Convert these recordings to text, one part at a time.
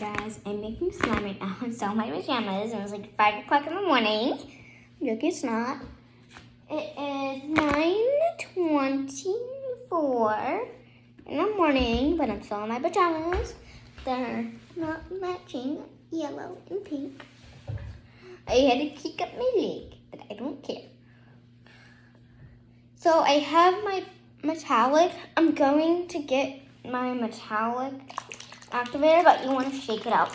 Guys, I'm making slime right now. It's all my pajamas. It was like 5 o'clock in the morning. Look, it's not. It is 9:24 in the morning, but I'm still in my pajamas. They're not matching yellow and pink. I had to kick up my leg, but I don't care. So I have my metallic. I'm going to get my metallic activator, but you want to shake it out.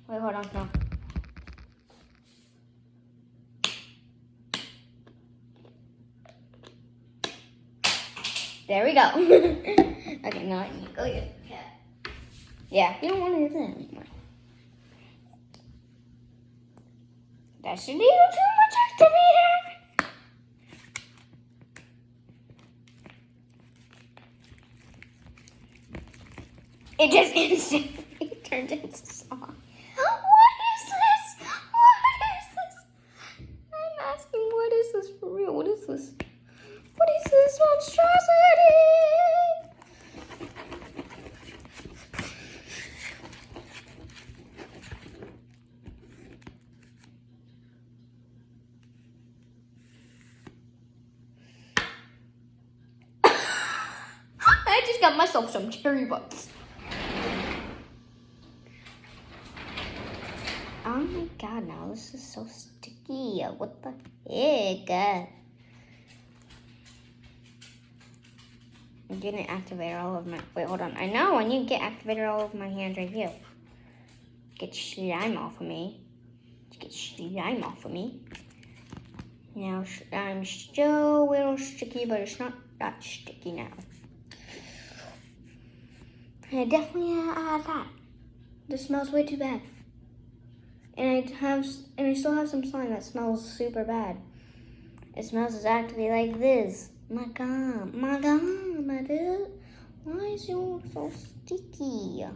Wait, hold on, no. There we go. Okay, now I need to go get the cat. Yeah, you don't want to do that anymore. That's a little too much activator. It just instantly turned into song. What is this? What is this? I'm asking, what is this for real? What is this? What is this monstrosity? I just got myself some cherry bugs. Oh my god, now this is so sticky. What the heck? I'm getting activator all over my... Wait, hold on. I know, I need to get activator all over my hands right here. Get slime off of me. Get slime off of me. Now, I'm still a little sticky, but it's not that sticky now. I definitely add that. This smells way too bad. And I still have some slime that smells super bad. It smells exactly like this. My god, my dude. Why is yours so sticky?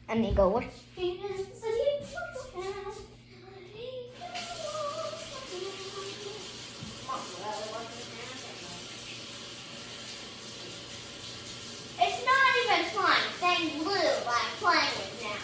And they go, what? It's not even slime. It's saying blue. I'm playing it now.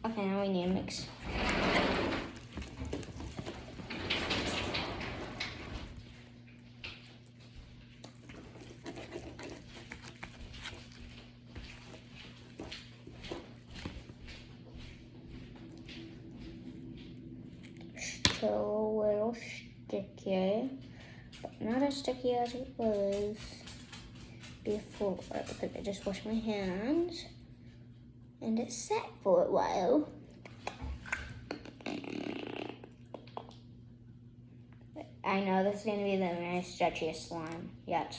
Okay, now we need to mix. Still a little sticky, but not as sticky as it was before because I just washed my hands and it sat for a while. I know this is going to be the very stretchiest slime yet.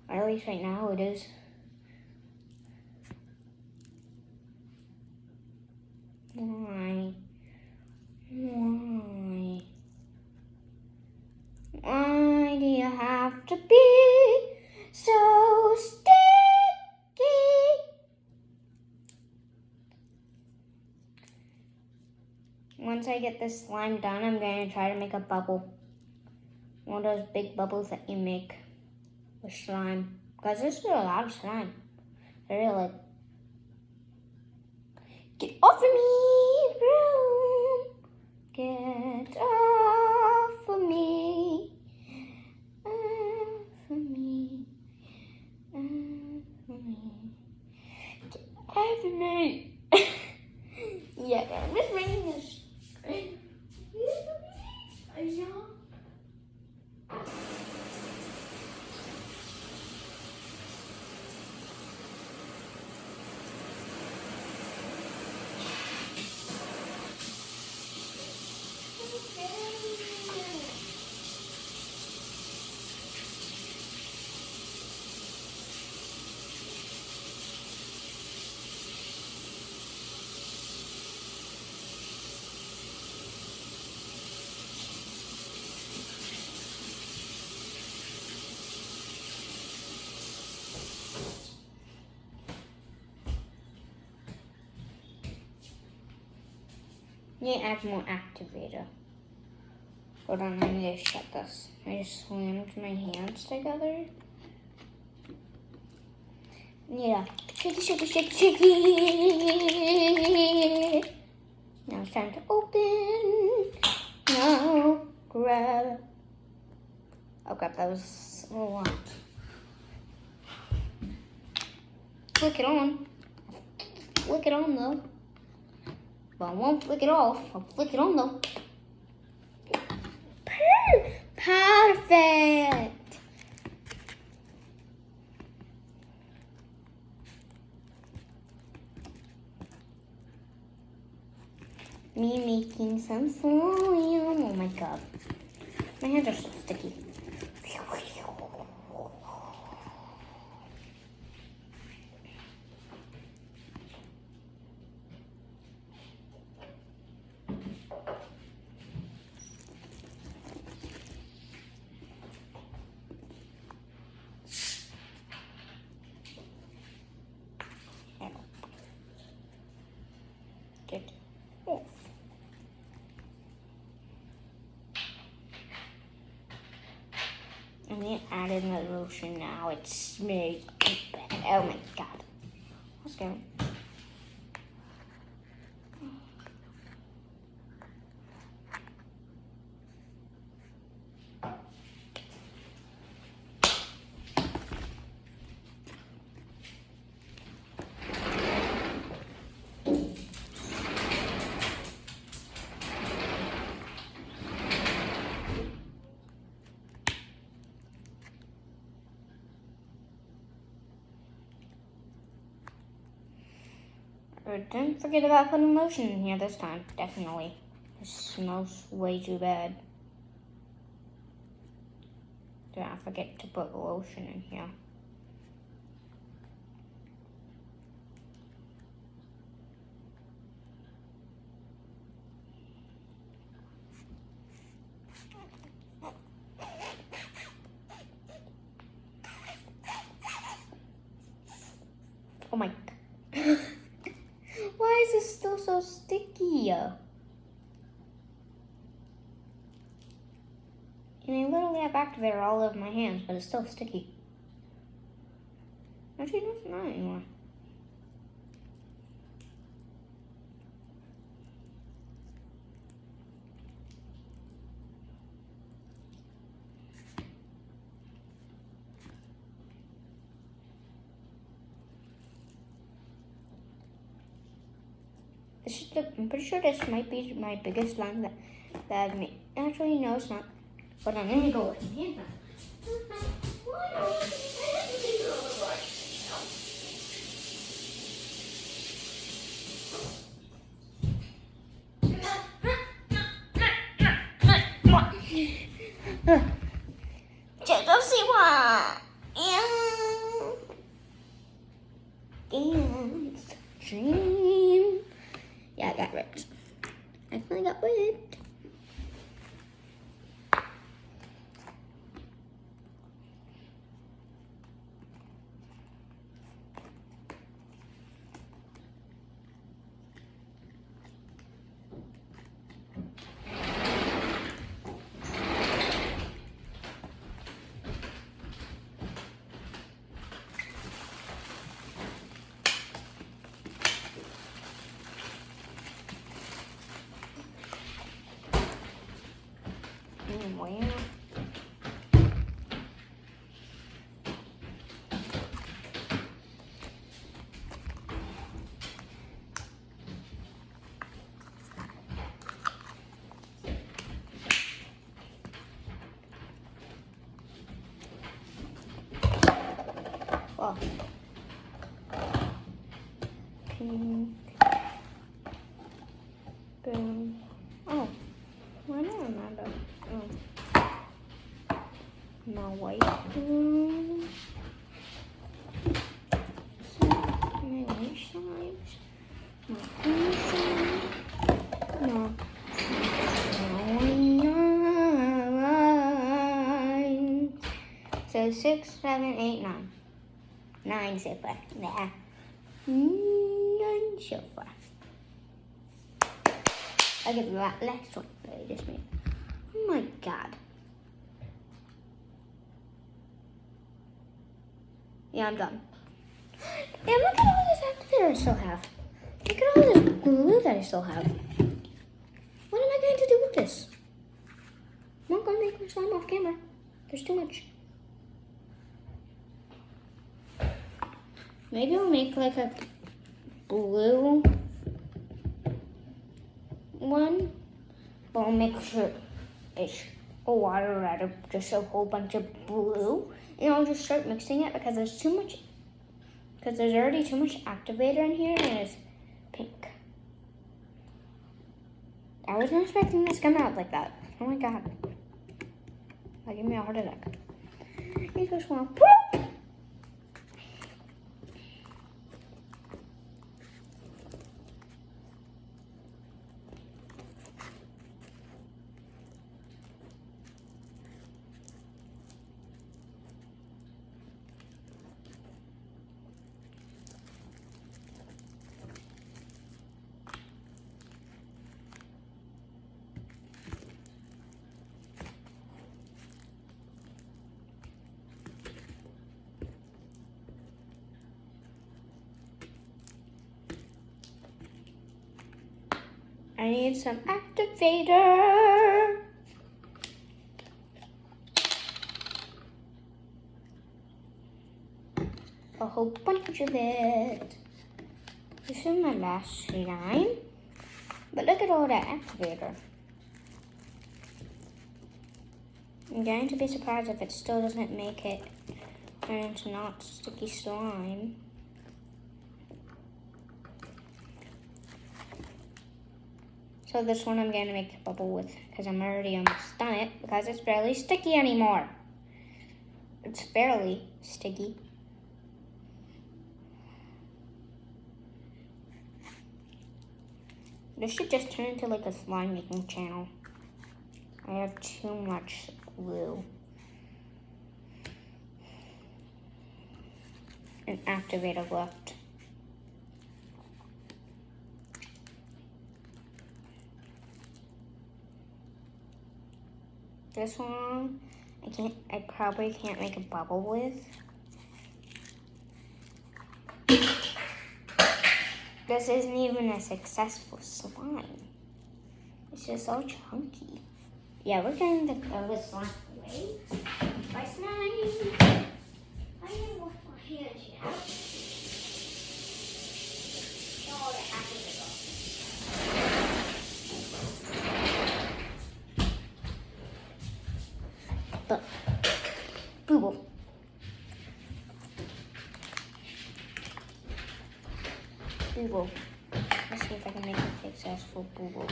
Or at least right now it is. Why? Why? Why do you have to be so sticky? Once I get this slime done, I'm going to try to make a bubble. One of those big bubbles that you make with slime. Because this is a lot of slime. I really like. Get off of me, room. Need to add more activator. Hold on, I need to shut this. I just slammed my hands together. Yeah, shake. Now it's time to open. Now grab. Oh crap, that was a lot. Flick it on. Flick it on though. But I won't flick it off. I'll flick it on though. Perfect. Me making some slime. Oh my god. My hands are so sticky. Get off. I'm gonna add in the lotion now. It smells bad. Oh my god. That's scary. Don't forget about putting lotion in here this time. Definitely. It smells way too bad. Don't forget to put lotion in here. Oh my god. Why is this still so sticky? And I literally have activator all over my hands, but it's still sticky. Actually, no, it's not anymore. I'm pretty sure this might be my biggest slime that I've made. Actually, no, it's not. But I'm gonna go with my hand now. Dance, dream. Yeah, I got ripped. I finally got whipped. Oh. Pink. Boom. Oh. I don't remember. Oh. Now white. Boom. My white slimes. My green slime. No. So 6, 7, 8, 9. 9 so far. Yeah. 9 so far. I get that last one that I just made. Oh my god. Yeah, I'm done. And look at all this activator I still have. Look at all this glue that I still have. What am I going to do with this? I'm not going to make my slime off camera. There's too much. Maybe I'll make like a blue one. But I'll make sure it's a water out of just a whole bunch of blue. And I'll just start mixing it because there's too much. Because there's already too much activator in here and it's pink. I wasn't expecting this to come out like that. Oh my god. That gave me a heart attack. You just want to poop. I need some activator. A whole bunch of it. This is my last slime. But look at all that activator. I'm going to be surprised if it still doesn't make it turn into not sticky slime. So this one I'm going to make a bubble with because I'm already almost done it because it's barely sticky anymore. It's barely sticky. This should just turn into like a slime making channel. I have too much glue. And activator left. This one, I probably can't make a bubble with. This isn't even a successful slime. It's just so chunky. Yeah, we're going to throw this slime away. Bye, slime. I didn't wash my hands yet. Oh, the activator. Booble. Booble. Let's see if I can make a successful booble.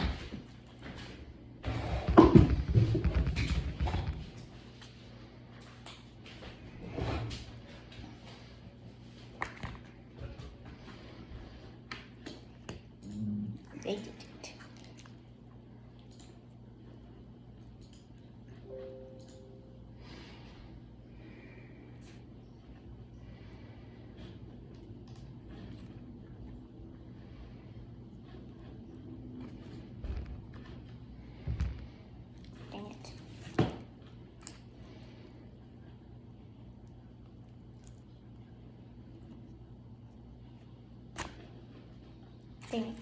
They did it. Dang it. Dang it.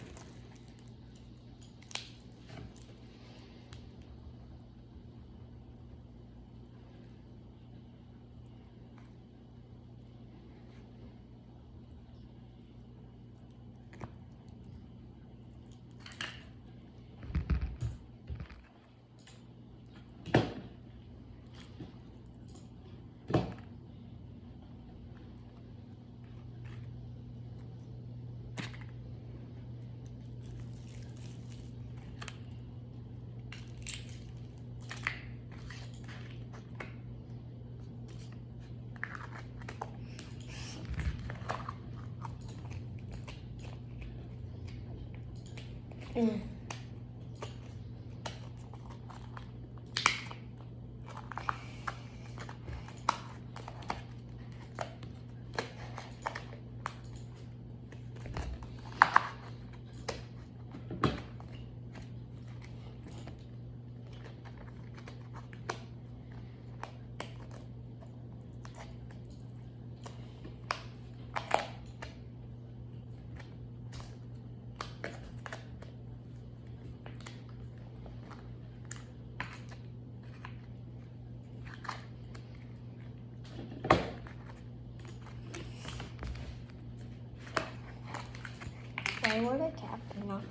I wore the cap and not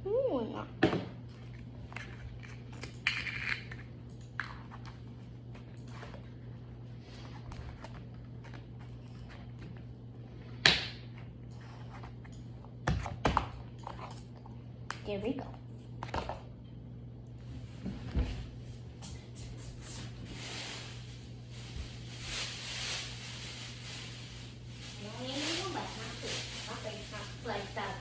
cool. There we go. Like that.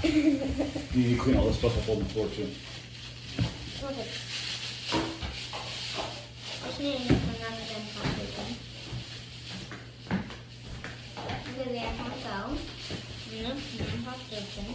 You need to clean all this stuff up on the floor too. Okay. Just need to turn on the competition. Okay, we have to go. Competition.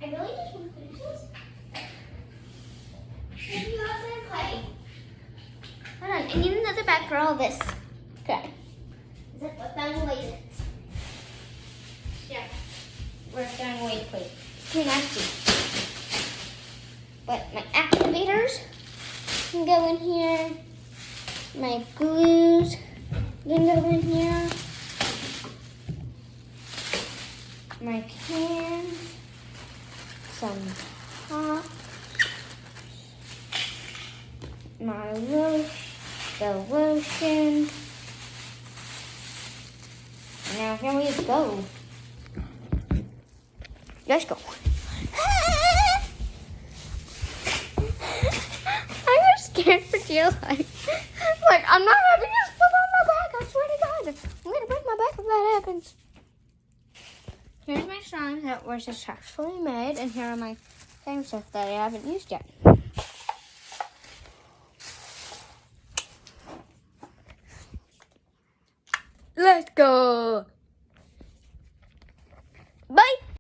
I really just want to finish this. Maybe you have some clay. Hold on, I need another bag for all this. Okay. Is it what bag away it? Yeah. We're throwing away the plate. It's too nasty. But my activators can go in here. My glues can go in here. My cans. Some pop, my the lotion. Now here we go. Let's go. I was scared for dear life. Like, I'm not having this put on my back. I swear to God. I'm gonna break my back if that happens. Here's my slimes that were successfully made, and here are my same stuff that I haven't used yet. Let's go. Bye.